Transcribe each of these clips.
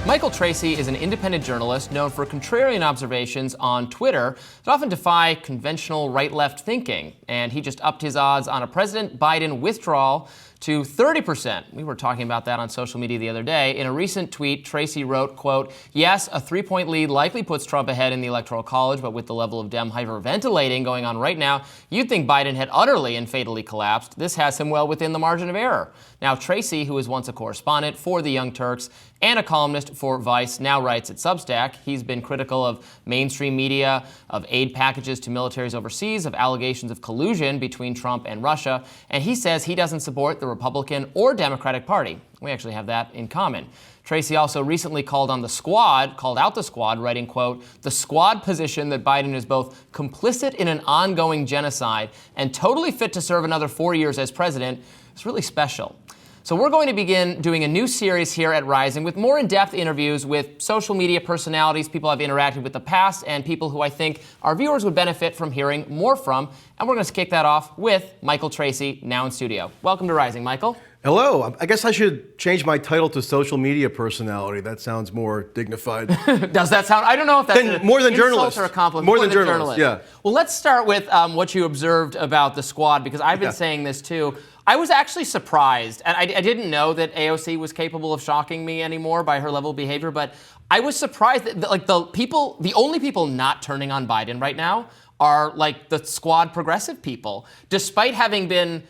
Michael Tracey is an independent journalist known for contrarian observations on Twitter that often defy conventional right-left thinking. And he just upped his odds on a President Biden withdrawal to 30%. We were talking about that on social media the other day. In a recent tweet, Tracey wrote, quote, "Yes, a 3-point lead likely puts Trump ahead in the Electoral College, but with the level of Dem hyperventilating going on right now, you'd think Biden had utterly and fatally collapsed. This has him well within the margin of error." Now, Tracey, who was once a correspondent for the Young Turks and a columnist for Vice, now writes at Substack. He's been critical of mainstream media, of aid packages to militaries overseas, of allegations of collusion between Trump and Russia, and he says he doesn't support the Republican or Democratic Party. We actually have that in common. Tracey also recently called out the squad, writing, quote, "The squad position that Biden is both complicit in an ongoing genocide and totally fit to serve another 4 years as president is really special." So we're going to begin doing a new series here at Rising with more in-depth interviews with social media personalities, people I've interacted with in the past, and people who I think our viewers would benefit from hearing more from. And we're going to kick that off with Michael Tracey, now in studio. Welcome to Rising, Michael. Hello. I guess I should change my title to social media personality. That sounds more dignified. Does that sound? I don't know if that's more than insult journalist or a compliment. More than journalist, yeah. Well, let's start with what you observed about the squad, because I've been saying this too. I was actually surprised, and I didn't know that AOC was capable of shocking me anymore by her level of behavior, but I was surprised that like the only people not turning on Biden right now are like the squad progressive people, despite having been,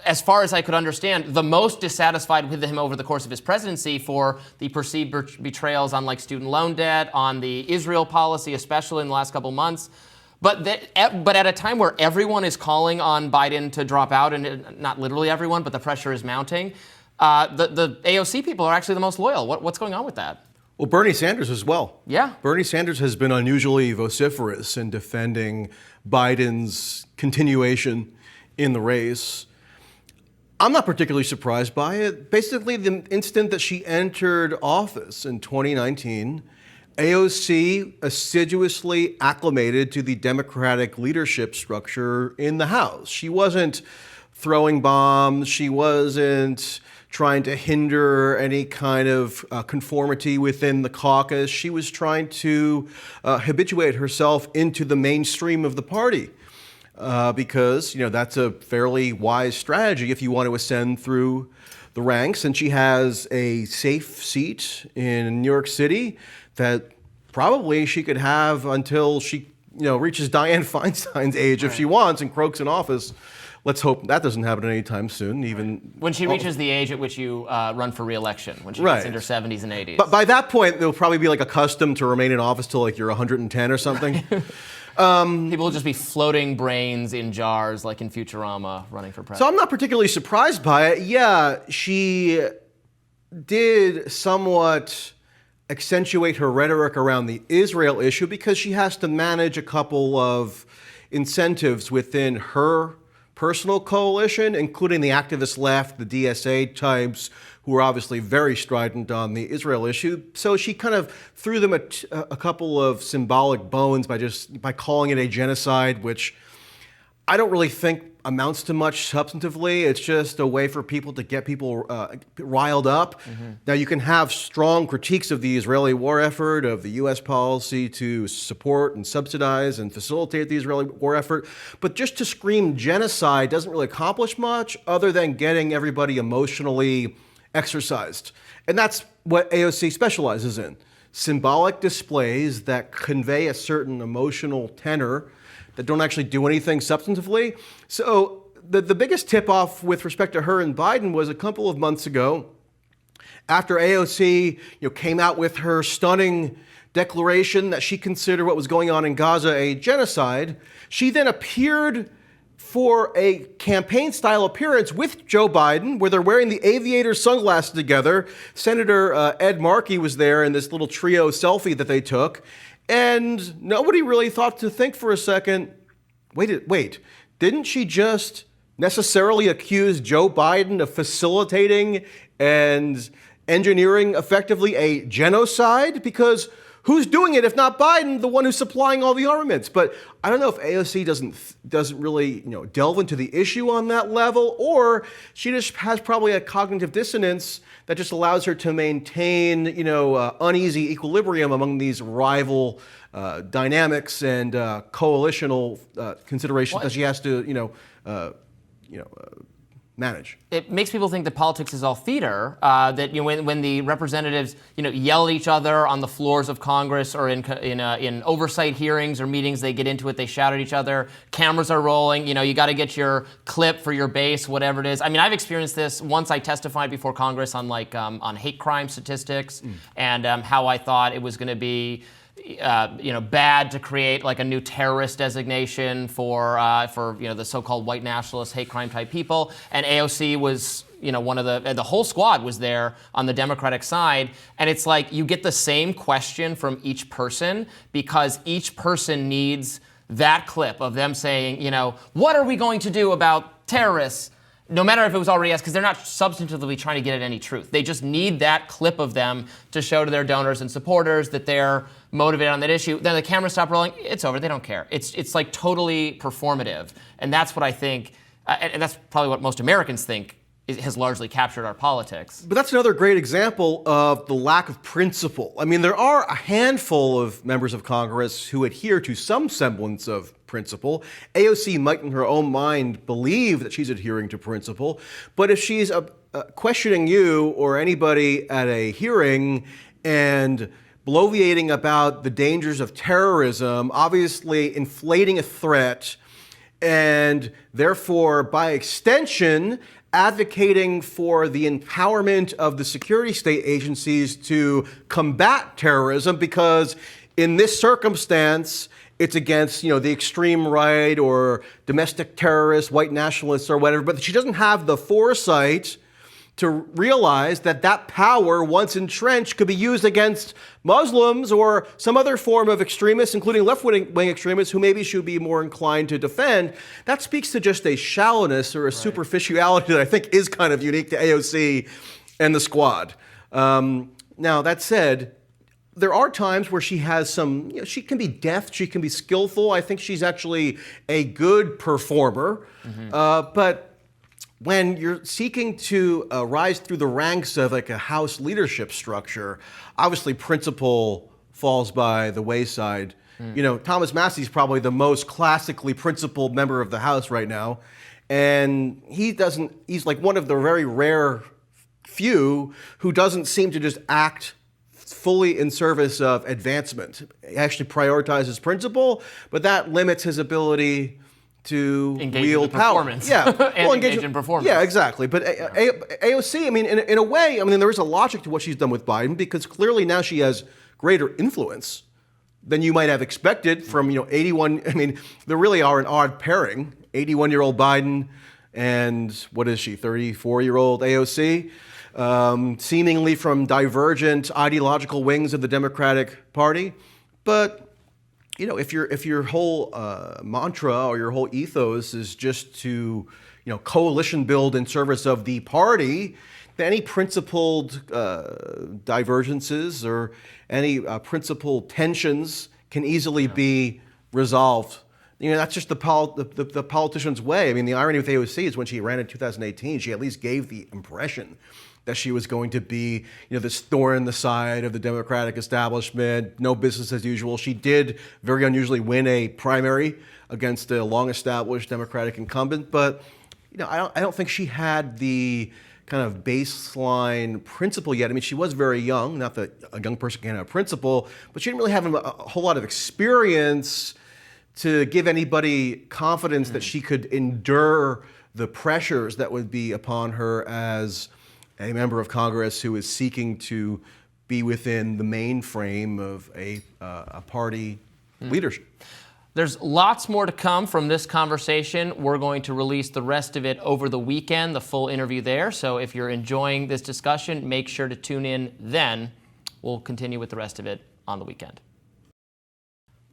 as far as I could understand, the most dissatisfied with him over the course of his presidency for the perceived betrayals on like student loan debt, on the Israel policy, especially in the last couple months. But at a time where everyone is calling on Biden to drop out, and not literally everyone, but the pressure is mounting, the AOC people are actually the most loyal. What's going on with that? Well, Bernie Sanders as well. Yeah. Bernie Sanders has been unusually vociferous in defending Biden's continuation in the race. I'm not particularly surprised by it. Basically, the instant that she entered office in 2019, AOC assiduously acclimated to the Democratic leadership structure in the House. She wasn't throwing bombs. She wasn't trying to hinder any kind of conformity within the caucus. She was trying to habituate herself into the mainstream of the party. Because, that's a fairly wise strategy if you want to ascend through the ranks. And she has a safe seat in New York City that probably she could have until she, reaches Dianne Feinstein's age if she wants and croaks in office. Let's hope that doesn't happen anytime soon. Even when she reaches the age at which you run for re-election, when she gets into her 70s and 80s. But by that point, they'll probably be like accustomed to remain in office till like you're 110 or something. People will just be floating brains in jars like in Futurama running for president. So I'm not particularly surprised by it. Yeah, she did somewhat accentuate her rhetoric around the Israel issue because she has to manage a couple of incentives within her personal coalition, including the activist left, the DSA types, who are obviously very strident on the Israel issue. So she kind of threw them a couple of symbolic bones by calling it a genocide, which I don't really think amounts to much substantively. It's just a way for people to get people riled up. Mm-hmm. Now, you can have strong critiques of the Israeli war effort, of the U.S. policy to support and subsidize and facilitate the Israeli war effort, but just to scream genocide doesn't really accomplish much other than getting everybody emotionally exercised. And that's what AOC specializes in. Symbolic displays that convey a certain emotional tenor that don't actually do anything substantively. So the biggest tip-off with respect to her and Biden was a couple of months ago, after AOC came out with her stunning declaration that she considered what was going on in Gaza a genocide. She then appeared for a campaign-style appearance with Joe Biden, where they're wearing the aviator sunglasses together. Senator Ed Markey was there in this little trio selfie that they took. And nobody really thought to think for a second, wait, didn't she just necessarily accuse Joe Biden of facilitating and engineering effectively a genocide? Because who's doing it if not Biden, the one who's supplying all the armaments? But I don't know if AOC doesn't really delve into the issue on that level, or she just has probably a cognitive dissonance that just allows her to maintain uneasy equilibrium among these rival dynamics and coalitional considerations that she has to manage. It makes people think that politics is all theater. That when the representatives yell at each other on the floors of Congress or in oversight hearings or meetings, they get into it, they shout at each other. Cameras are rolling. You got to get your clip for your base, whatever it is. I mean, I've experienced this once. I testified before Congress on on hate crime statistics and how I thought it was going to be bad to create like a new terrorist designation for the so-called white nationalist hate crime type people. And AOC was one of the whole squad was there on the Democratic side. And it's like you get the same question from each person because each person needs that clip of them saying, what are we going to do about terrorists? No matter if it was already asked, because they're not substantively trying to get at any truth. They just need that clip of them to show to their donors and supporters that they're motivated on that issue. Then the cameras stop rolling. It's over. They don't care. It's like totally performative. And that's what I think, and that's probably what most Americans think has largely captured our politics. But that's another great example of the lack of principle. I mean, there are a handful of members of Congress who adhere to some semblance of principle. AOC might in her own mind believe that she's adhering to principle, but if she's questioning you or anybody at a hearing and bloviating about the dangers of terrorism, obviously inflating a threat, and therefore, by extension, advocating for the empowerment of the security state agencies to combat terrorism, because in this circumstance, it's against, the extreme right or domestic terrorists, white nationalists or whatever, but she doesn't have the foresight to realize that that power, once entrenched, could be used against Muslims or some other form of extremists, including left-wing extremists, who maybe should be more inclined to defend. That speaks to just a shallowness or a superficiality that I think is kind of unique to AOC and the squad. Now, that said, there are times where she has some, she can be deft, she can be skillful. I think she's actually a good performer. But when you're seeking to rise through the ranks of like a House leadership structure, obviously principle falls by the wayside. Thomas Massey's probably the most classically principled member of the House right now. And he's like one of the very rare few who doesn't seem to just act fully in service of advancement. He actually prioritizes principle, but that limits his ability to wield power. Engage in performance. Yeah, exactly. But AOC, I mean, in a way, I mean, there is a logic to what she's done with Biden, because clearly now she has greater influence than you might have expected from 81. I mean, there really are an odd pairing: 81-year-old Biden and what is she, 34-year-old AOC. Seemingly from divergent ideological wings of the Democratic Party. But, if your whole mantra or your whole ethos is just to, coalition build in service of the party, then any principled divergences or any principled tensions can easily be resolved. That's just the politician's way. I mean, the irony with AOC is when she ran in 2018, she at least gave the impression that she was going to be, this thorn in the side of the Democratic establishment, no business as usual. She did very unusually win a primary against a long-established Democratic incumbent, but I don't think she had the kind of baseline principle yet. I mean, she was very young, not that a young person can't have principle, but she didn't really have a whole lot of experience to give anybody confidence that she could endure the pressures that would be upon her as a member of Congress who is seeking to be within the mainframe of a party leadership. There's lots more to come from this conversation. We're going to release the rest of it over the weekend, the full interview there. So if you're enjoying this discussion, make sure to tune in then. We'll continue with the rest of it on the weekend.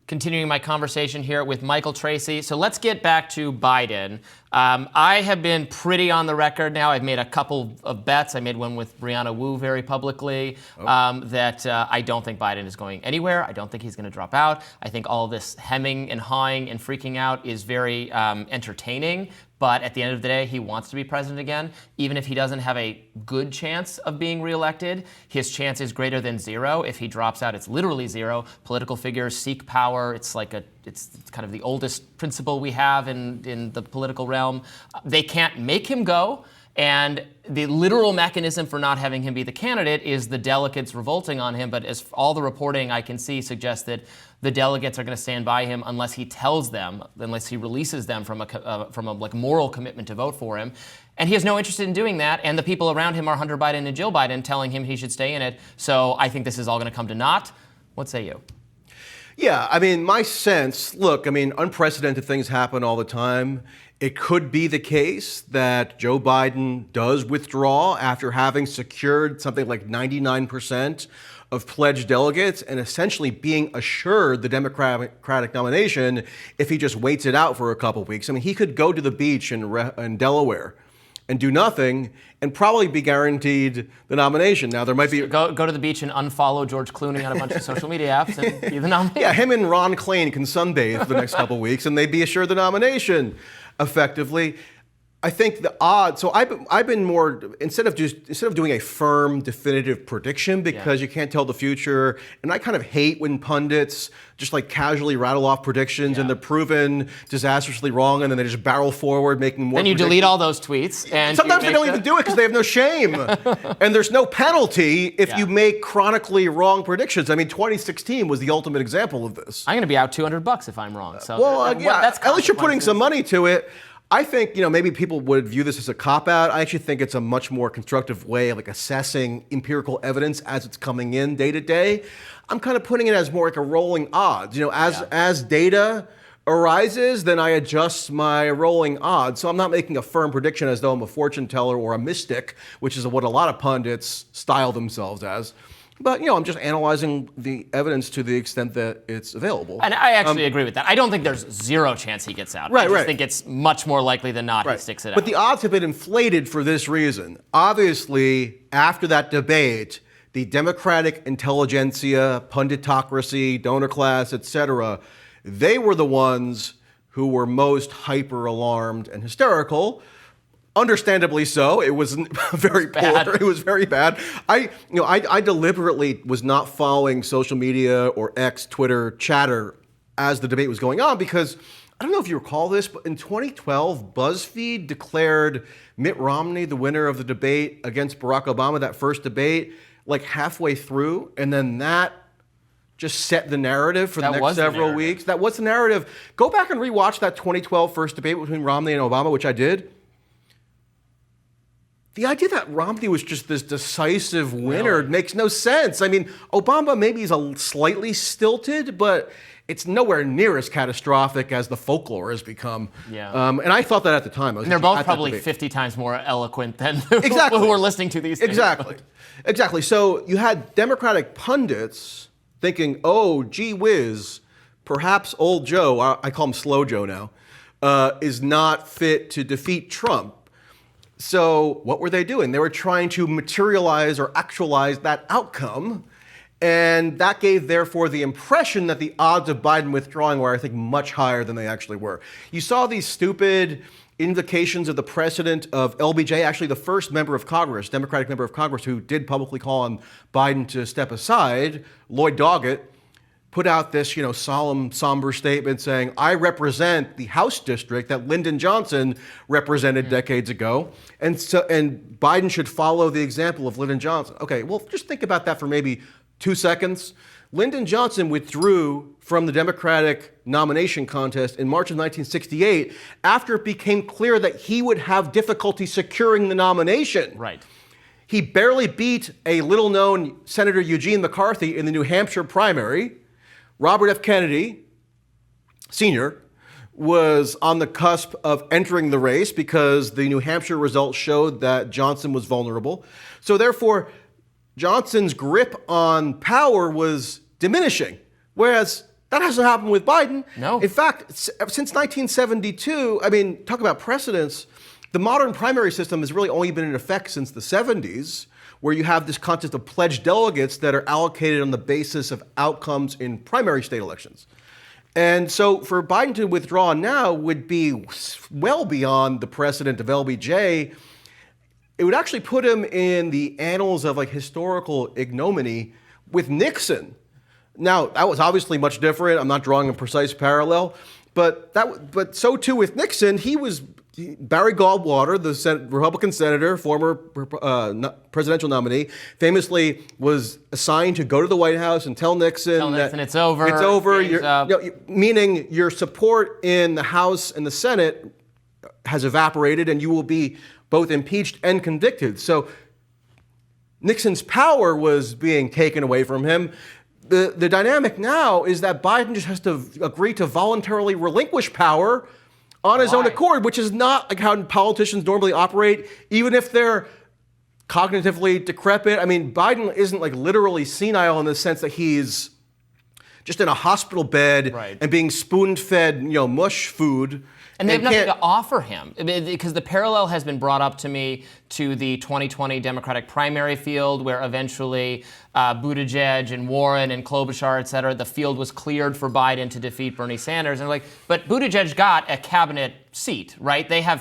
Continuing my conversation here with Michael Tracey. So let's get back to Biden. I have been pretty on the record now. I've made a couple of bets. I made one with Brianna Wu very publicly that I don't think Biden is going anywhere. I don't think he's going to drop out. I think all this hemming and hawing and freaking out is very entertaining. But at the end of the day, he wants to be president again. Even if he doesn't have a good chance of being reelected, his chance is greater than zero. If he drops out, it's literally zero. Political figures seek power. It's like it's kind of the oldest principle we have in the political realm. They can't make him go. And the literal mechanism for not having him be the candidate is the delegates revolting on him. But as all the reporting I can see suggests that the delegates are going to stand by him unless he tells them, unless he releases them from a like moral commitment to vote for him. And he has no interest in doing that. And the people around him are Hunter Biden and Jill Biden telling him he should stay in it. So I think this is all going to come to naught. What say you? Yeah, I mean, my sense, look, I mean, unprecedented things happen all the time. It could be the case that Joe Biden does withdraw after having secured something like 99% of pledged delegates and essentially being assured the Democratic nomination if he just waits it out for a couple of weeks. I mean, he could go to the beach in Delaware and do nothing and probably be guaranteed the nomination. Now, there might be... Go to the beach and unfollow George Clooney on a bunch of social media apps and be the nominee. Yeah, him and Ron Klain can sunbathe for the next couple of weeks and they'd be assured the nomination effectively. I think the odds. So I've been more instead of doing a firm, definitive prediction because you can't tell the future, and I kind of hate when pundits just like casually rattle off predictions and they're proven disastrously wrong, and then they just barrel forward making more. Then you delete all those tweets, and sometimes they don't even do it because they have no shame, and there's no penalty if you make chronically wrong predictions. I mean, 2016 was the ultimate example of this. I'm going to be out $200 if I'm wrong. So that's at least you're putting some money to it. I think, maybe people would view this as a cop-out. I actually think it's a much more constructive way of like assessing empirical evidence as it's coming in day to day. I'm kind of putting it as more like a rolling odds. As data arises, then I adjust my rolling odds. So I'm not making a firm prediction as though I'm a fortune teller or a mystic, which is what a lot of pundits style themselves as. But, I'm just analyzing the evidence to the extent that it's available. And I actually agree with that. I don't think there's zero chance he gets out. I just think it's much more likely than not he sticks it out. But the odds have been inflated for this reason. Obviously, after that debate, the Democratic intelligentsia, punditocracy, donor class, etc., they were the ones who were most hyper-alarmed and hysterical. Understandably so. It was very poor. It was very bad. I deliberately was not following social media or X, Twitter, chatter as the debate was going on because I don't know if you recall this, but in 2012, BuzzFeed declared Mitt Romney the winner of the debate against Barack Obama, that first debate, like halfway through, and then that just set the narrative for the next several weeks. That was the narrative. Go back and rewatch that 2012 first debate between Romney and Obama, which I did. The idea that Romney was just this decisive winner makes no sense. I mean, Obama maybe is a slightly stilted, but it's nowhere near as catastrophic as the folklore has become. Yeah. And I thought that at the time. And they're both probably 50 times more eloquent than people who are listening to these things. Exactly. So you had Democratic pundits thinking, oh, gee whiz, perhaps old Joe, I call him Slow Joe now, is not fit to defeat Trump. So what were they doing? They were trying to materialize or actualize that outcome. And that gave, therefore, the impression that the odds of Biden withdrawing were, I think, much higher than they actually were. You saw these stupid invocations of the precedent of LBJ, actually the first member of Congress, Democratic member of Congress, who did publicly call on Biden to step aside, Lloyd Doggett, put out this, solemn, somber statement saying, I represent the House district that Lyndon Johnson represented decades ago, and Biden should follow the example of Lyndon Johnson. Okay, well, just think about that for maybe 2 seconds. Lyndon Johnson withdrew from the Democratic nomination contest in March of 1968 after it became clear that he would have difficulty securing the nomination. Right. He barely beat a little-known Senator Eugene McCarthy in the New Hampshire primary. Robert F. Kennedy, Sr., was on the cusp of entering the race because the New Hampshire results showed that Johnson was vulnerable. So therefore, Johnson's grip on power was diminishing. Whereas That hasn't happened with Biden. No. In fact, since 1972, I mean, talk about precedents. The modern primary system has really only been in effect since the 70s, where you have this concept of pledged delegates that are allocated on the basis of outcomes in primary state elections. And so for Biden to withdraw now would be well beyond the precedent of LBJ. It would actually put him in the annals of like historical ignominy with Nixon. Now, that was obviously much different. I'm not drawing a precise parallel, but so too with Nixon. Barry Goldwater, the Republican senator, former presidential nominee, famously was assigned to go to the White House and tell Nixon that it's over. It's over. Meaning your support in the House and the Senate has evaporated, and you will be both impeached and convicted. So Nixon's power was being taken away from him. The dynamic now is that Biden just has to agree to voluntarily relinquish power on his own accord, which is not like how politicians normally operate, even if they're cognitively decrepit. I mean, Biden isn't like literally senile in the sense that he's just in a hospital bed and being spoon-fed, mush food. And they have nothing to offer him, because the parallel has been brought up to me to the 2020 Democratic primary field, where eventually Buttigieg and Warren and Klobuchar, et cetera, the field was cleared for Biden to defeat Bernie Sanders. And but Buttigieg got a cabinet seat, right? There's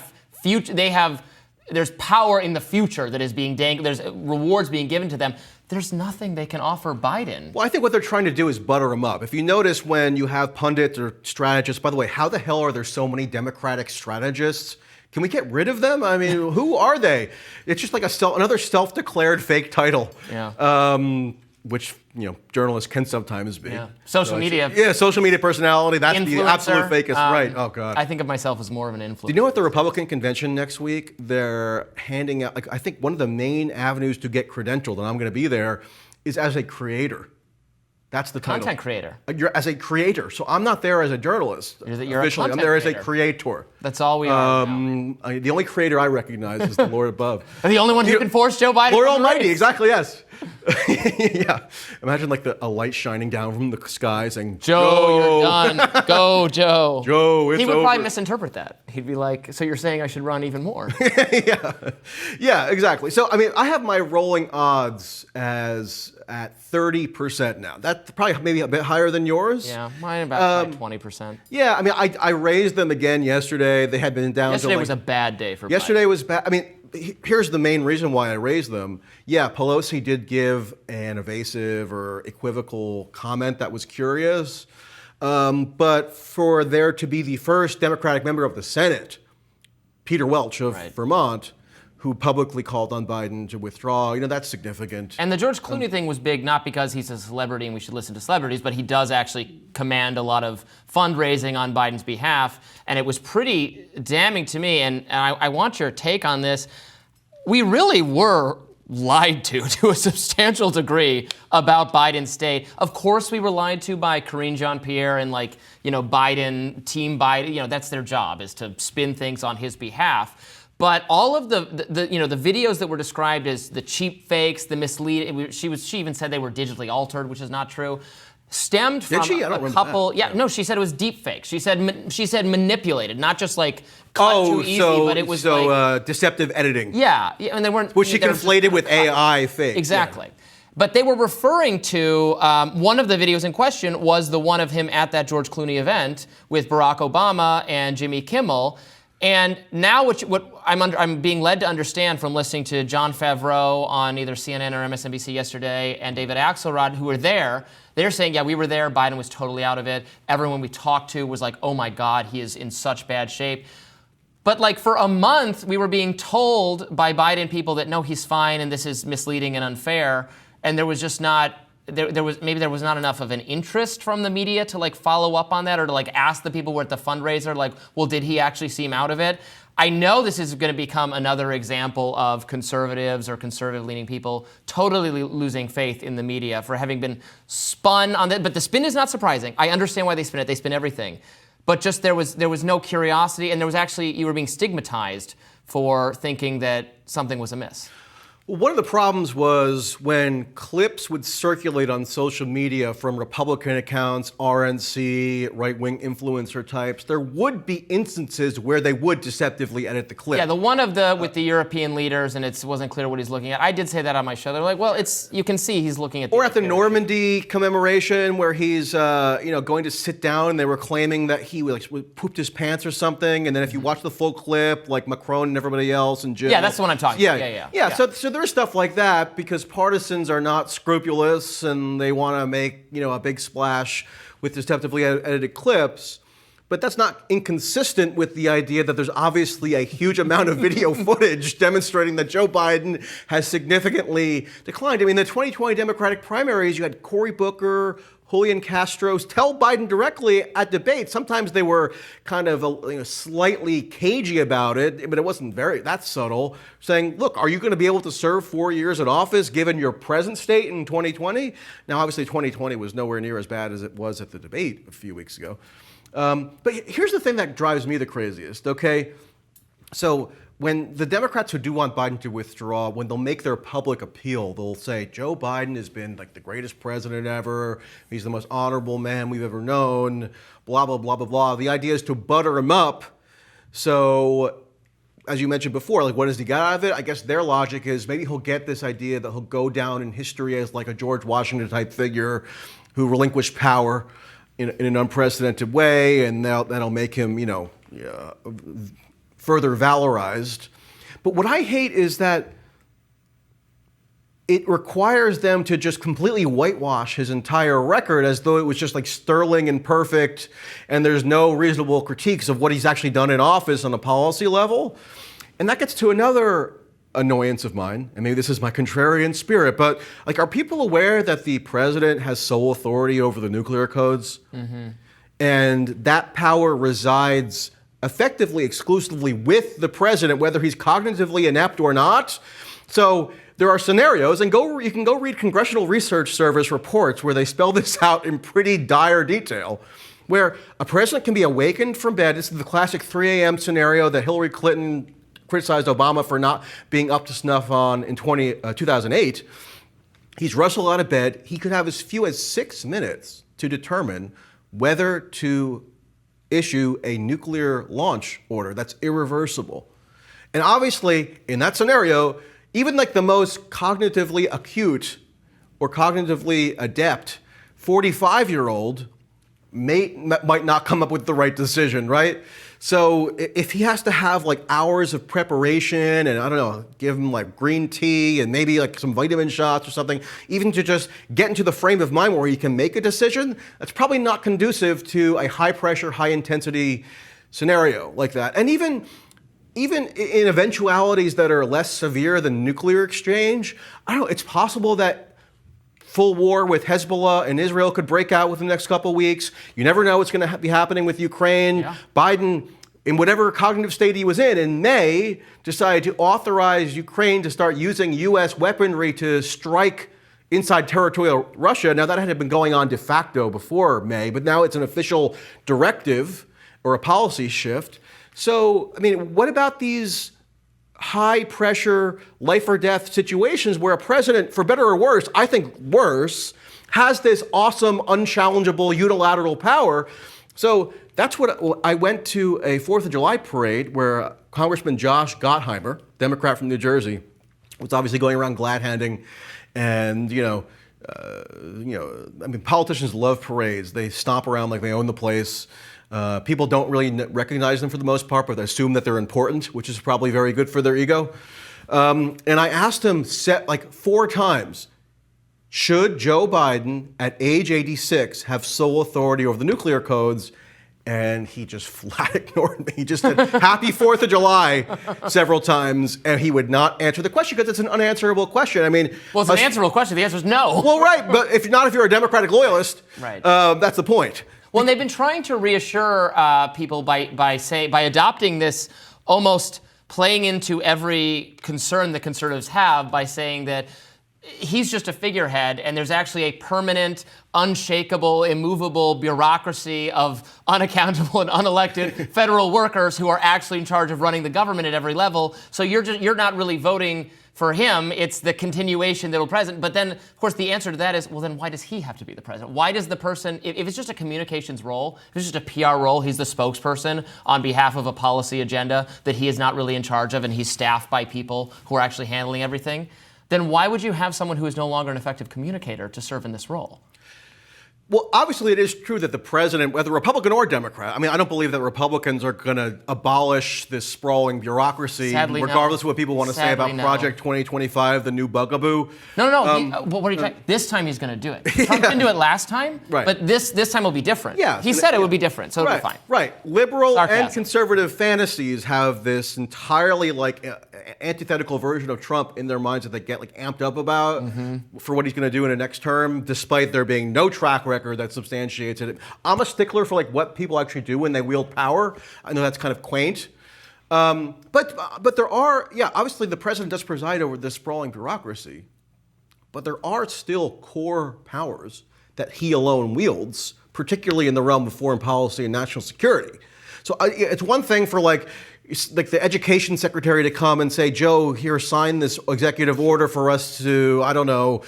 power in the future that is being dangled. There's rewards being given to them. There's nothing they can offer Biden. Well, I think what they're trying to do is butter him up. If you notice when you have pundits or strategists, by the way, how the hell are there so many Democratic strategists? Can we get rid of them? I mean, who are they? It's just like another self-declared fake title. Yeah. Which journalists can sometimes be. Yeah. Social media. Yeah, social media personality. That's Influencer. The absolute fakest. Right. Oh God. I think of myself as more of an influencer. Do you know at the Republican convention next week, they're handing out, I think one of the main avenues to get credentialed, and I'm going to be there, is as a creator. That's the title. Content creator. You're as a creator. So I'm not there as a journalist. You're officially. A I'm there as a creator. creator. That's all we are now. The only creator I recognize is the Lord above. And the only one who can force Joe Biden. Lord Almighty, exactly, yes. Yeah. Imagine like a light shining down from the sky saying, Joe, you're done. Go, Joe. Joe, it's over. He would probably misinterpret that. He'd be like, so you're saying I should run even more? Yeah, exactly. So, I mean, I have my rolling odds as at 30% now. That's probably maybe a bit higher than yours. Yeah, mine about 20%. Yeah, I mean, I raised them again yesterday. They had been down Yesterday to was a bad day for Yesterday Biden. was bad. I mean, here's the main reason why I raised them. Yeah, Pelosi did give an evasive or equivocal comment that was curious. But for there to be the first Democratic member of the Senate, Peter Welch of Vermont, who publicly called on Biden to withdraw, that's significant. And the George Clooney thing was big, not because he's a celebrity and we should listen to celebrities, but he does actually command a lot of fundraising on Biden's behalf. And it was pretty damning to me, and I want your take on this. We really were lied to a substantial degree about Biden's state. Of course we were lied to by Karine Jean-Pierre and Biden, Team Biden. That's their job, is to spin things on his behalf. But all of the videos that were described as the cheap fakes, the misleading, she even said they were digitally altered, which is not true, stemmed from a couple. Yeah, no, she said it was deep fake. She said manipulated, not just cut too easy, but it was deceptive editing. Yeah, and they weren't. Which she conflated with AI fake. Exactly. Yeah. But they were referring to one of the videos in question was the one of him at that George Clooney event with Barack Obama and Jimmy Kimmel. And now what I'm being led to understand from listening to Jon Favreau on either CNN or MSNBC yesterday and David Axelrod, who were there, they're saying, yeah, we were there. Biden was totally out of it. Everyone we talked to was like, oh my God, he is in such bad shape. But for a month, we were being told by Biden people that no, he's fine and this is misleading and unfair. And there was just not. There was not enough of an interest from the media to follow up on that or to ask the people who were at the fundraiser well, did he actually seem out of it? I know this is going to become another example of conservatives or conservative-leaning people totally losing faith in the media for having been spun on that. But the spin is not surprising. I understand why they spin it. They spin everything. But just there was no curiosity, and there was actually, you were being stigmatized for thinking that something was amiss. One of the problems was when clips would circulate on social media from Republican accounts, RNC, right-wing influencer types, there would be instances where they would deceptively edit the clip. Yeah, the one with the European leaders, and it wasn't clear what he's looking at. I did say that on my show. They're like, well, you can see he's looking at. Or at the Normandy commemoration where he's, going to sit down, and they were claiming that he pooped his pants or something. And then if you watch the full clip, like Macron and everybody else and Jim. Yeah, that's the one I'm talking about. Yeah. So there's stuff like that because partisans are not scrupulous and they want to make, a big splash with deceptively edited clips. But that's not inconsistent with the idea that there's obviously a huge amount of video footage demonstrating that Joe Biden has significantly declined. I mean, the 2020 Democratic primaries, you had Cory Booker, Julian Castro tell Biden directly at debates. Sometimes they were kind of slightly cagey about it, but it wasn't that subtle, saying, look, are you going to be able to serve 4 years in office given your present state in 2020? Now, obviously, 2020 was nowhere near as bad as it was at the debate a few weeks ago. But here's the thing that drives me the craziest, okay? So when the Democrats who do want Biden to withdraw, when they'll make their public appeal, they'll say, Joe Biden has been like the greatest president ever. He's the most honorable man we've ever known, blah, blah, blah, blah, blah. The idea is to butter him up. So as you mentioned before, what does he get out of it? I guess their logic is maybe he'll get this idea that he'll go down in history as like a George Washington type figure who relinquished power in an unprecedented way, and that'll make him, further valorized. But what I hate is that it requires them to just completely whitewash his entire record as though it was just like sterling and perfect, and there's no reasonable critiques of what he's actually done in office on a policy level. And that gets to another annoyance of mine, and maybe this is my contrarian spirit, but are people aware that the president has sole authority over the nuclear codes? Mm-hmm. And that power resides effectively exclusively with the president, whether he's cognitively inept or not. So there are scenarios, and you can go read Congressional Research Service reports where they spell this out in pretty dire detail, where a president can be awakened from bed. This is the classic 3 a.m. scenario that Hillary Clinton criticized Obama for not being up to snuff on in 2008. He's rustled out of bed. He could have as few as 6 minutes to determine whether to issue a nuclear launch order that's irreversible. And obviously, in that scenario, even the most cognitively acute or cognitively adept 45-year-old might not come up with the right decision, right? So if he has to have hours of preparation and, I don't know, give him green tea and maybe some vitamin shots or something, even to just get into the frame of mind where he can make a decision, that's probably not conducive to a high-pressure, high-intensity scenario like that. And even in eventualities that are less severe than nuclear exchange, I don't know, it's possible that full war with Hezbollah and Israel could break out within the next couple of weeks. You never know what's going to be happening with Ukraine. Yeah. Biden, in whatever cognitive state he was in May, decided to authorize Ukraine to start using U.S. weaponry to strike inside territorial Russia. Now, that had been going on de facto before May, but now it's an official directive or a policy shift. So, I mean, what about these high-pressure, life-or-death situations where a president, for better or worse, I think worse, has this awesome, unchallengeable, unilateral power? So that's what I went to a 4th of July parade where Congressman Josh Gottheimer, Democrat from New Jersey, was obviously going around glad-handing, and politicians love parades. They stomp around like they own the place. People don't really recognize them for the most part, but they assume that they're important, which is probably very good for their ego. And I asked him 4 times, should Joe Biden at age 86 have sole authority over the nuclear codes? And he just flat ignored me. He just said, happy 4th of July several times, and he would not answer the question because it's an unanswerable question. I mean, well, it's an answerable question. The answer is no. Well, right, but if you're a Democratic loyalist, right. That's the point. Well, they've been trying to reassure people by adopting this, almost playing into every concern the conservatives have by saying that he's just a figurehead and there's actually a permanent, unshakable, immovable bureaucracy of unaccountable and unelected federal workers who are actually in charge of running the government at every level. So you're not really voting for him, it's the continuation that will be present. But then, of course, the answer to that is, well, then why does he have to be the president? Why does the person, if it's just a communications role, if it's just a PR role, he's the spokesperson on behalf of a policy agenda that he is not really in charge of, and he's staffed by people who are actually handling everything, then why would you have someone who is no longer an effective communicator to serve in this role? Well, obviously, it is true that the president, whether Republican or Democrat, I mean, I don't believe that Republicans are going to abolish this sprawling bureaucracy, Sadly, regardless no. of what people want to say Sadly, about no. Project 2025, the new bugaboo. No. What are you talking? This time he's going to do it. Trump didn't do it last time, Right. but this time will be different. Yeah, he said it would be different, so it'll be fine. Right. Liberal Sarcasm. and conservative fantasies have this entirely antithetical version of Trump in their minds that they get amped up about for what he's going to do in the next term, despite there being no track record that substantiates it. I'm a stickler for what people actually do when they wield power. I know that's kind of quaint. But there are, obviously the president does preside over this sprawling bureaucracy, but there are still core powers that he alone wields, particularly in the realm of foreign policy and national security. So it's one thing for the education secretary to come and say, Joe, here, sign this executive order for us to, I don't know,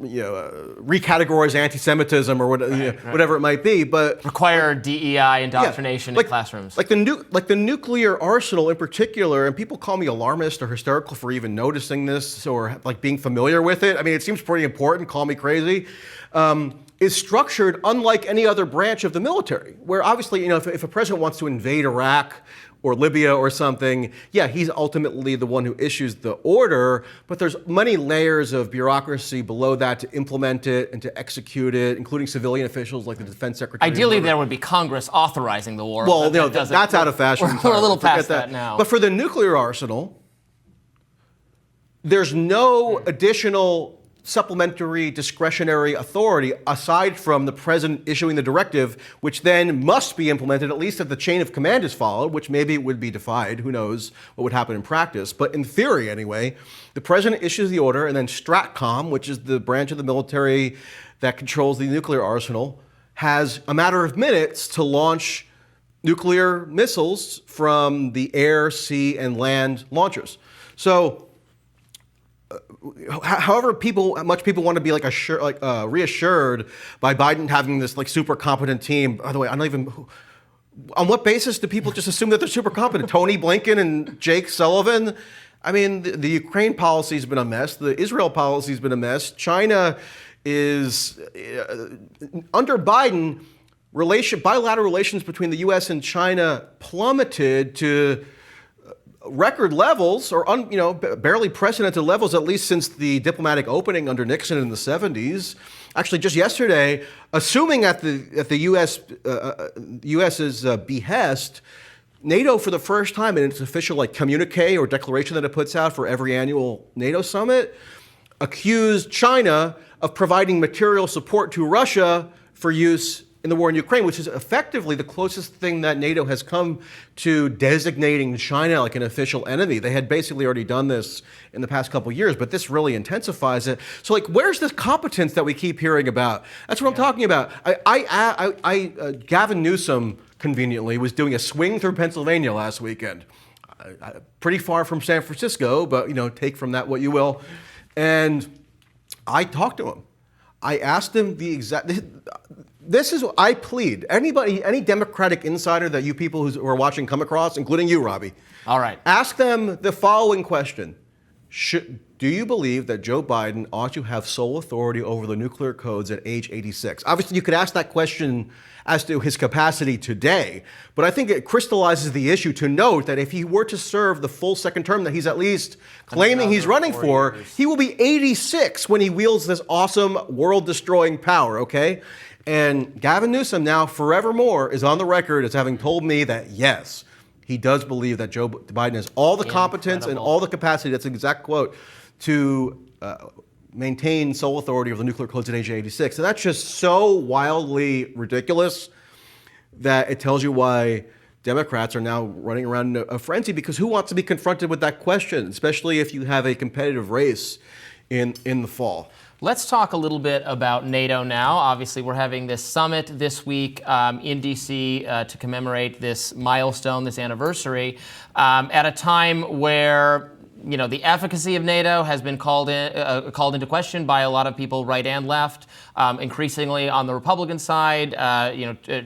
recategorize anti-Semitism or whatever it might be, but require DEI indoctrination in classrooms. Like the nuclear arsenal in particular, and people call me alarmist or hysterical for even noticing this or being familiar with it. I mean, it seems pretty important. Call me crazy. Is structured unlike any other branch of the military, where obviously, if a president wants to invade Iraq or Libya or something, he's ultimately the one who issues the order, but there's many layers of bureaucracy below that to implement it and to execute it, including civilian officials like the defense secretary. Ideally, there would be Congress authorizing the war. Well, that's out of fashion. We're a little past that now. But for the nuclear arsenal, there's no additional supplementary discretionary authority aside from the president issuing the directive, which then must be implemented, at least if the chain of command is followed, which maybe it would be defied. Who knows what would happen in practice. But in theory, anyway, the president issues the order, and then Stratcom, which is the branch of the military that controls the nuclear arsenal, has a matter of minutes to launch nuclear missiles from the air, sea, and land launchers. So however much people want to be reassured by Biden having this super competent team. By the way, I don't even. On what basis do people just assume that they're super competent? Tony Blinken and Jake Sullivan. I mean, the Ukraine policy has been a mess. The Israel policy has been a mess. China is under Biden. Bilateral relations between the U.S. and China plummeted to record levels, or barely precedented levels, at least since the diplomatic opening under Nixon in the 70s. Actually, just yesterday, assuming at the U.S.'s behest, NATO, for the first time in its official communique or declaration that it puts out for every annual NATO summit, accused China of providing material support to Russia for use in the war in Ukraine, which is effectively the closest thing that NATO has come to designating China like an official enemy. They had basically already done this in the past couple of years, but this really intensifies it. So, where's this competence that we keep hearing about? That's what I'm talking about. Gavin Newsom, conveniently, was doing a swing through Pennsylvania last weekend. Pretty far from San Francisco, but, take from that what you will. And I talked to him. I asked him the exact... This is what I plead. Any Democratic insider that you people who are watching come across, including you, Robbie. All right. Ask them the following question. Do you believe that Joe Biden ought to have sole authority over the nuclear codes at age 86? Obviously, you could ask that question as to his capacity today, but I think it crystallizes the issue to note that if he were to serve the full second term that he's at least claiming he's running for, he will be 86 when he wields this awesome world-destroying power, okay? And Gavin Newsom now forevermore is on the record as having told me that, yes, he does believe that Joe Biden has all the competence and all the capacity, that's an exact quote, to maintain sole authority over the nuclear codes at age 86. And that's just so wildly ridiculous that it tells you why Democrats are now running around in a frenzy, because who wants to be confronted with that question, especially if you have a competitive race in the fall? Let's talk a little bit about NATO now. Obviously, we're having this summit this week in D.C. To commemorate this milestone, this anniversary, at a time where the efficacy of NATO has been called into question by a lot of people, right and left. Increasingly on the Republican side,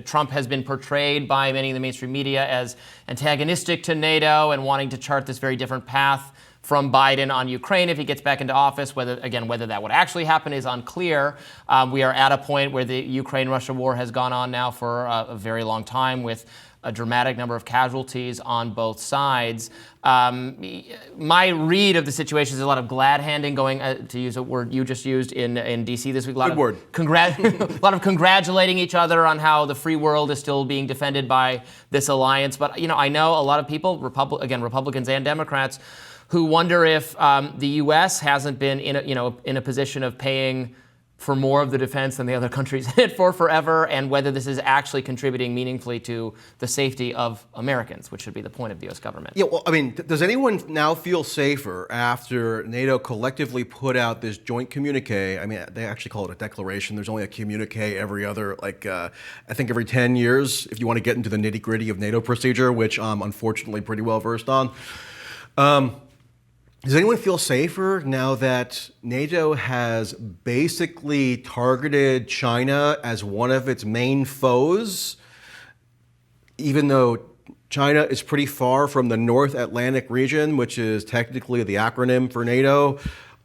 Trump has been portrayed by many in the mainstream media as antagonistic to NATO and wanting to chart this very different path from Biden on Ukraine if he gets back into office. Whether that would actually happen is unclear. We are at a point where the Ukraine-Russia war has gone on now for a very long time with a dramatic number of casualties on both sides. My read of the situation is a lot of glad-handing going, to use a word you just used, in D.C. this week. A lot of congratulating each other on how the free world is still being defended by this alliance. But I know a lot of people, Republicans and Democrats, who wonder if the U.S. hasn't been in a position of paying for more of the defense than the other countries in it for forever, and whether this is actually contributing meaningfully to the safety of Americans, which should be the point of the U.S. government. Yeah, well, I mean, does anyone now feel safer after NATO collectively put out this joint communique? I mean, they actually call it a declaration. There's only a communique every other, I think every 10 years, if you want to get into the nitty-gritty of NATO procedure, which I'm unfortunately pretty well versed on. Does anyone feel safer now that NATO has basically targeted China as one of its main foes, even though China is pretty far from the North Atlantic region, which is technically the acronym for NATO?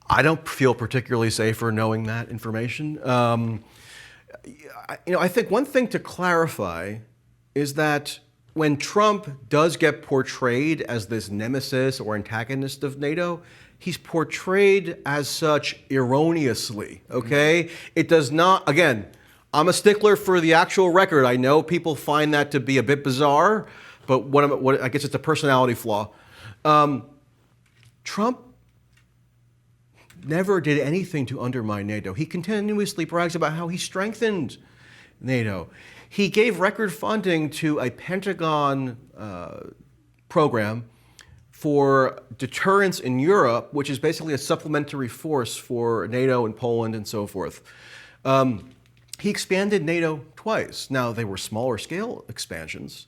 I don't feel particularly safer knowing that information. I think one thing to clarify is that when Trump does get portrayed as this nemesis or antagonist of NATO, he's portrayed as such erroneously, okay? It does not, again, I'm a stickler for the actual record. I know people find that to be a bit bizarre, but I guess it's a personality flaw. Trump never did anything to undermine NATO. He continuously brags about how he strengthened NATO. He gave record funding to a Pentagon program for deterrence in Europe, which is basically a supplementary force for NATO and Poland and so forth. He expanded NATO twice. Now, they were smaller scale expansions.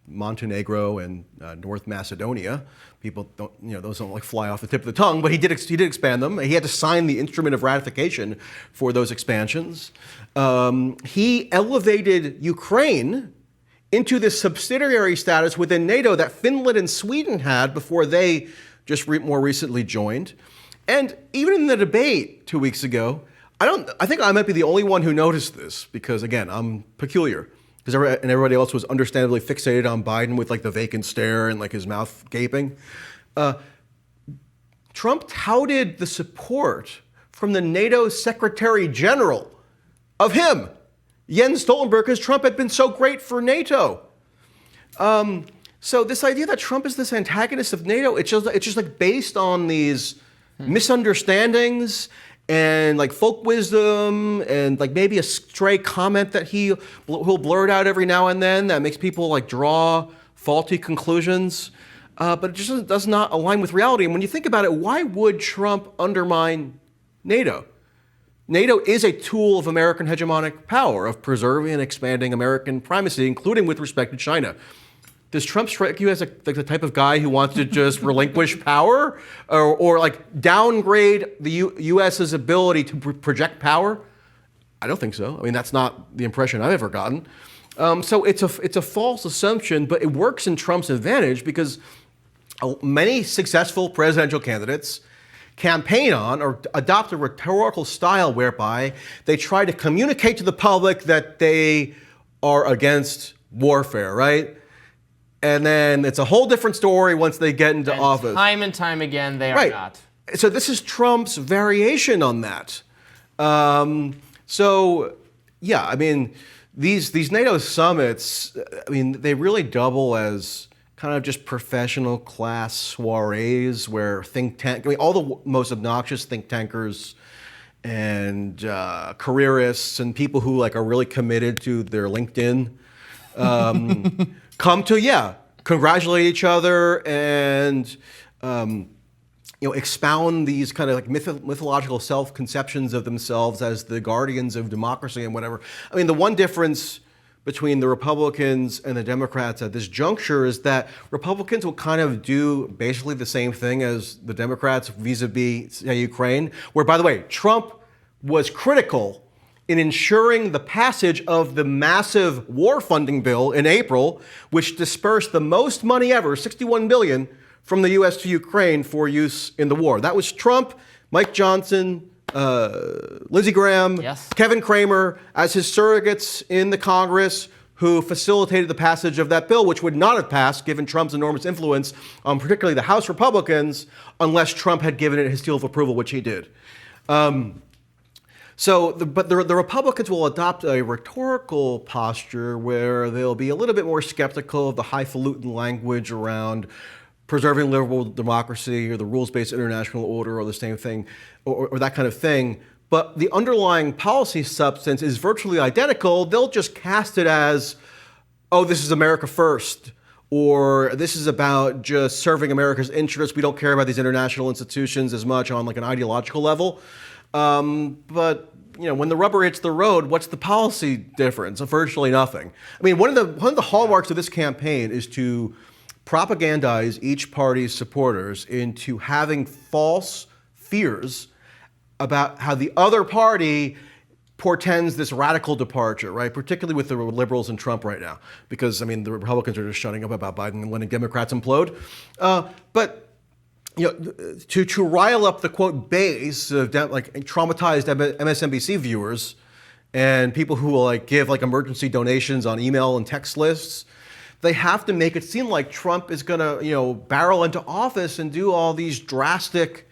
Montenegro and North Macedonia. People don't, those don't fly off the tip of the tongue, but he did expand them. He had to sign the instrument of ratification for those expansions. He elevated Ukraine into this subsidiary status within NATO that Finland and Sweden had before they just more recently joined. And even in the debate 2 weeks ago, I think I might be the only one who noticed this because, again, I'm peculiar. Because everybody else was understandably fixated on Biden with the vacant stare and his mouth gaping. Trump touted the support from the NATO Secretary General of him, Jens Stoltenberg, because Trump had been so great for NATO. So this idea that Trump is this antagonist of NATO, it's just based on these misunderstandings and folk wisdom and maybe a stray comment that he'll blurt out every now and then that makes people draw faulty conclusions. But it just does not align with reality. And when you think about it, why would Trump undermine NATO? NATO is a tool of American hegemonic power, of preserving and expanding American primacy, including with respect to China. Does Trump strike you as the type of guy who wants to just relinquish power or downgrade the U.S.'s ability to project power? I don't think so. I mean, that's not the impression I've ever gotten. So it's a false assumption, but it works in Trump's advantage because many successful presidential candidates campaign on or adopt a rhetorical style whereby they try to communicate to the public that they are against warfare, right? And then it's a whole different story once they get into office. Time and time again, they are not. So this is Trump's variation on that. Yeah, I mean, these NATO summits, I mean, they really double as kind of just professional class soirees where all the most obnoxious think tankers and careerists and people who are really committed to their LinkedIn come to, congratulate each other and, expound these kind of mythological self-conceptions of themselves as the guardians of democracy and whatever. I mean, the one difference between the Republicans and the Democrats at this juncture is that Republicans will kind of do basically the same thing as the Democrats vis-a-vis Ukraine, where, by the way, Trump was critical in ensuring the passage of the massive war funding bill in April, which dispersed the most money ever, $61 billion, from the U.S. to Ukraine for use in the war. That was Trump, Mike Johnson, Lindsey Graham, Kevin Cramer as his surrogates in the Congress who facilitated the passage of that bill, which would not have passed given Trump's enormous influence on particularly the House Republicans unless Trump had given it his seal of approval, which he did. But the Republicans will adopt a rhetorical posture where they'll be a little bit more skeptical of the highfalutin language around preserving liberal democracy or the rules-based international order or the same thing, or that kind of thing. But the underlying policy substance is virtually identical. They'll just cast it as, oh, this is America first, or this is about just serving America's interests. We don't care about these international institutions as much on like an ideological level. But you know, when the rubber hits the road, what's the policy difference? Virtually nothing. I mean, one of the hallmarks of this campaign is to propagandize each party's supporters into having false fears about how the other party portends this radical departure, right? Particularly with the liberals and Trump right now, because I mean the Republicans are just shutting up about Biden and letting Democrats implode. But you know, to rile up the quote base of like traumatized MSNBC viewers and people who will like give like emergency donations on email and text lists, they have to make it seem like Trump is going to, you know, barrel into office and do all these drastic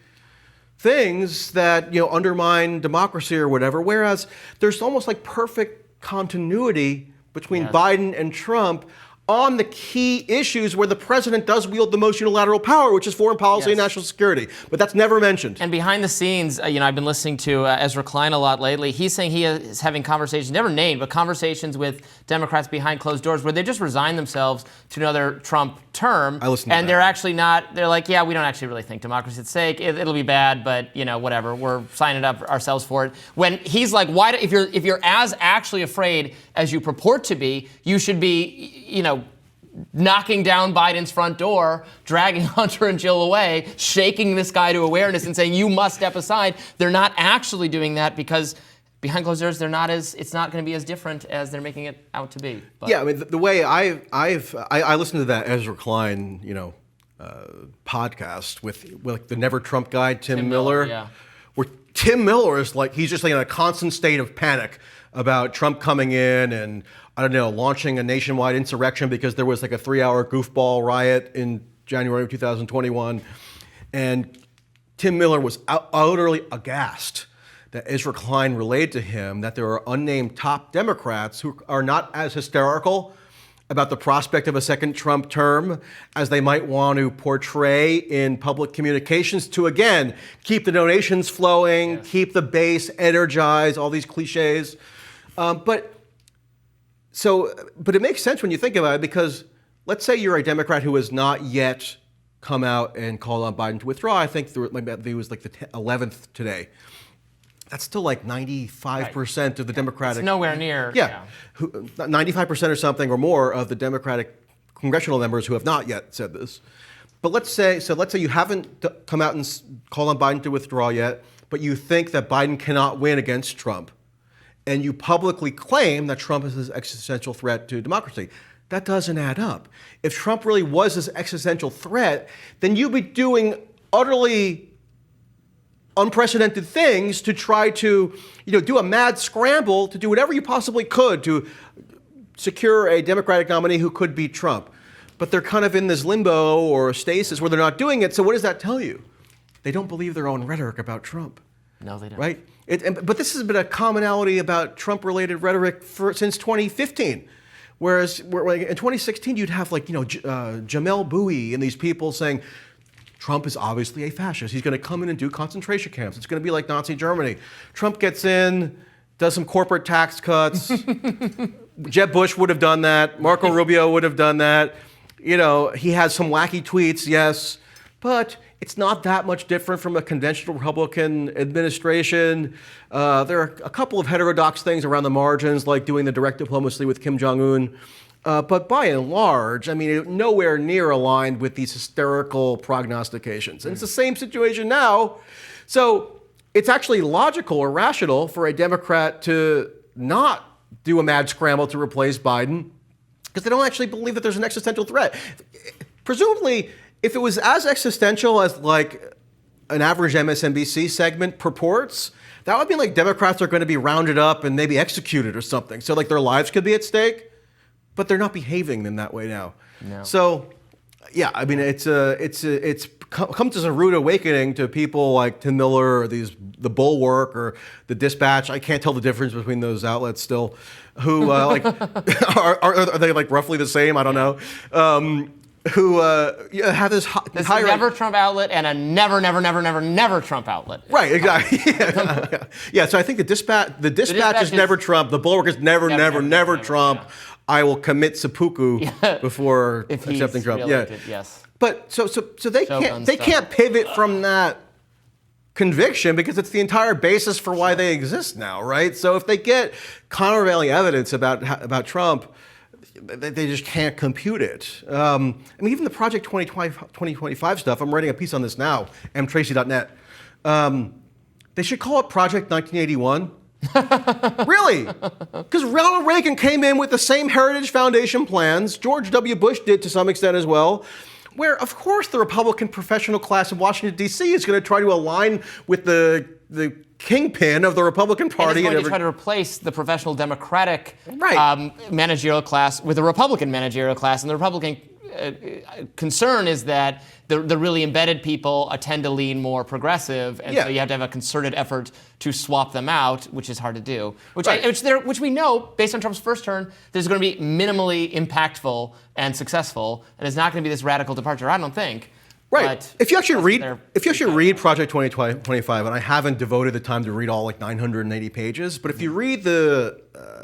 things that, you know, undermine democracy or whatever. Whereas there's almost like perfect continuity between Biden and Trump on the key issues where the president does wield the most unilateral power, which is foreign policy and national security. But that's never mentioned. And behind the scenes, you know, I've been listening to Ezra Klein a lot lately. He's saying he is having conversations, never named, but conversations with Democrats behind closed doors where they just resign themselves to another Trump term. I listened to and that. They're actually not, they're like, yeah, we don't actually really think democracy's at stake. It'll be bad, but, you know, whatever. We're signing up ourselves for it. When he's like, why, if you're as actually afraid as you purport to be, you should be, you know, knocking down Biden's front door, dragging Hunter and Jill away, shaking this guy to awareness and saying, you must step aside. They're not actually doing that because behind closed doors, it's not going to be as different as they're making it out to be. But. Yeah, I mean, the way I listened to that Ezra Klein, you know, podcast with the Never Trump guy, Tim Miller, where Tim Miller is like, he's just like in a constant state of panic about Trump coming in and, I don't know, launching a nationwide insurrection because there was like a 3-hour goofball riot in January of 2021. And Tim Miller was utterly aghast that Ezra Klein relayed to him that there are unnamed top Democrats who are not as hysterical about the prospect of a second Trump term as they might want to portray in public communications to, again, keep the donations flowing, keep the base energized, all these cliches. But it makes sense when you think about it, because let's say you're a Democrat who has not yet come out and called on Biden to withdraw. I think it was like the 11th today. That's still like 95% of the Democratic. It's nowhere near. 95% or something or more of the Democratic congressional members who have not yet said this. But let's say you haven't come out and called on Biden to withdraw yet, but you think that Biden cannot win against Trump, and you publicly claim that Trump is an existential threat to democracy. That doesn't add up. If Trump really was this existential threat, then you'd be doing utterly unprecedented things to try to, you know, do a mad scramble to do whatever you possibly could to secure a Democratic nominee who could beat Trump. But they're kind of in this limbo or stasis where they're not doing it. So what does that tell you? They don't believe their own rhetoric about Trump. No, they don't. Right? But this has been a commonality about Trump-related rhetoric since 2015. Whereas in 2016, you'd have like, you know, Jamel Bouie and these people saying, Trump is obviously a fascist. He's going to come in and do concentration camps. It's going to be like Nazi Germany. Trump gets in, does some corporate tax cuts. Jeb Bush would have done that. Marco Rubio would have done that. You know, he has some wacky tweets, yes. But It's not that much different from a conventional Republican administration. There are a couple of heterodox things around the margins, like doing the direct diplomacy with Kim Jong-un. But by and large, I mean, nowhere near aligned with these hysterical prognostications. And it's the same situation now. So it's actually logical or rational for a Democrat to not do a mad scramble to replace Biden because they don't actually believe that there's an existential threat. Presumably, if it was as existential as like an average MSNBC segment purports, that would mean like Democrats are going to be rounded up and maybe executed or something. So like their lives could be at stake. But they're not behaving in that way now. No. So, yeah, I mean, it's comes as a rude awakening to people like Tim Miller or the Bulwark or the Dispatch. I can't tell the difference between those outlets still. Who like are they like roughly the same? I don't know. Who have this high never Trump outlet and a never Trump outlet. Right, exactly. Yeah. So I think the Dispatch is never Trump. The Bulwark is never Trump. Yeah. I will commit seppuku before accepting Trump. Yes. But so they can't pivot from that conviction because it's the entire basis for why they exist now, right? So if they get countervailing evidence about Trump, they just can't compute it. I mean, even the Project 2025 stuff. I'm writing a piece on this now. Tracey.net. They should call it Project 1981. Really? Because Ronald Reagan came in with the same Heritage Foundation plans. George W. Bush did to some extent as well, where, of course, the Republican professional class in Washington, D.C. is going to try to align with the kingpin of the Republican Party. And it's going to try to replace the professional Democratic managerial class with a Republican managerial class. And the Republican concern is that the really embedded people tend to lean more progressive, and so you have to have a concerted effort to swap them out, which is hard to do. Which we know, based on Trump's first term, there's going to be minimally impactful and successful, and it's not going to be this radical departure, I don't think. Right. But if you actually read Project 2025, and I haven't devoted the time to read all like 980 pages, but if you read the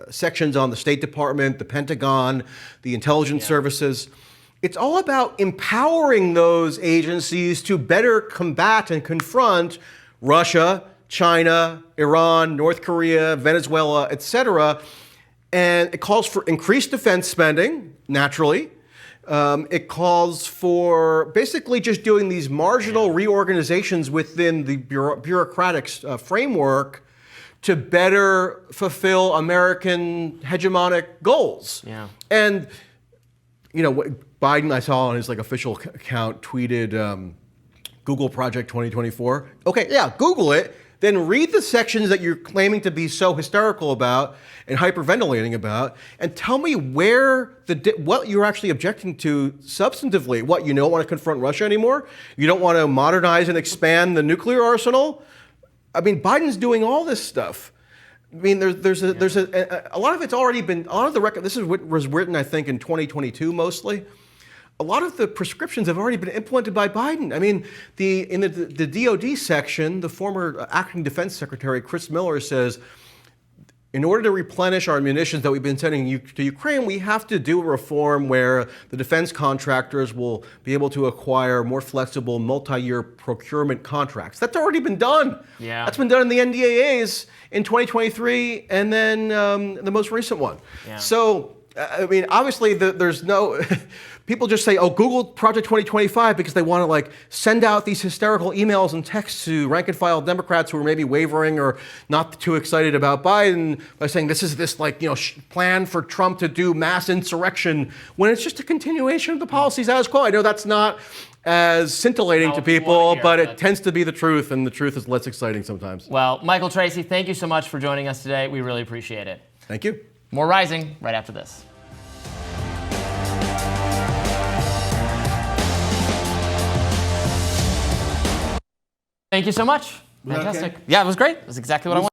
sections on the State Department, the Pentagon, the intelligence services, it's all about empowering those agencies to better combat and confront Russia, China, Iran, North Korea, Venezuela, etc. And it calls for increased defense spending, naturally. It calls for basically just doing these marginal reorganizations within the bureaucratic framework to better fulfill American hegemonic goals. Yeah. And, you know, Biden, I saw on his like official account, tweeted Google Project 2024. Okay, yeah, Google it. Then read the sections that you're claiming to be so hysterical about and hyperventilating about, and tell me what you're actually objecting to substantively. What, you don't want to confront Russia anymore? You don't want to modernize and expand the nuclear arsenal? I mean, Biden's doing all this stuff. I mean, there's a lot of it's already been, a lot of the record, this was written, I think, in 2022 mostly. A lot of the prescriptions have already been implemented by Biden. I mean, in the DOD section, the former acting defense secretary, Chris Miller, says, in order to replenish our munitions that we've been sending to Ukraine, we have to do a reform where the defense contractors will be able to acquire more flexible multi-year procurement contracts. That's already been done. Yeah. That's been done in the NDAAs in 2023 and then the most recent one. Yeah. So, I mean, obviously there's no... People just say, oh, Google Project 2025 because they want to like send out these hysterical emails and texts to rank and file Democrats who are maybe wavering or not too excited about Biden by saying this is this like, you know, plan for Trump to do mass insurrection when it's just a continuation of the policies status quo. I know that's not as scintillating to people, but it tends to be the truth, and the truth is less exciting sometimes. Well, Michael Tracey, thank you so much for joining us today. We really appreciate it. Thank you. More Rising right after this. Thank you so much. Fantastic. Okay? Yeah, it was great. It was exactly what I wanted.